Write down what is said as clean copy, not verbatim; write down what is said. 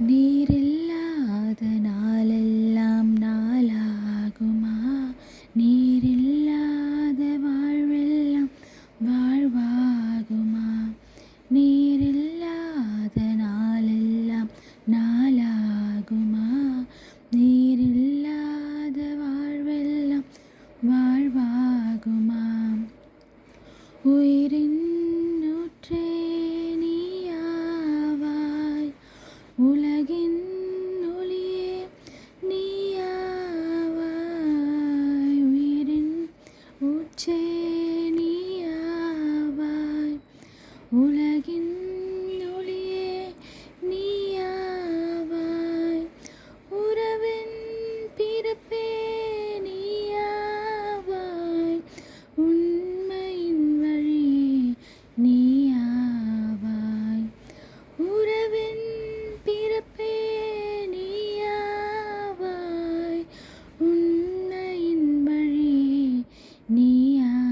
நீரில்லாத நாளெல்லாம் நாளாகுமா? நீரில்லாத வாழ்வெல்லாம் வாழ்வாகுமா? நீரில்லாத நாளெல்லாம் நாளாகுமா? நீரில்லாத வாழ்வெல்லாம் வாழ்வாகுமா? உயிரின் ஊற்றே நீயாவாய், உலகின் ஒளியே நீயாவாய். உயிரின் ஊற்றே நீயாவாய், உலகின் ஒளியே நீயாவாய். உறவின் பிறப்பே நீயாவாய், உண்மையின் வழியே நீயாவாய். உறவின் பிறப்பே நீயாவாய், உண்மையின் வழியே நீயாவாய்.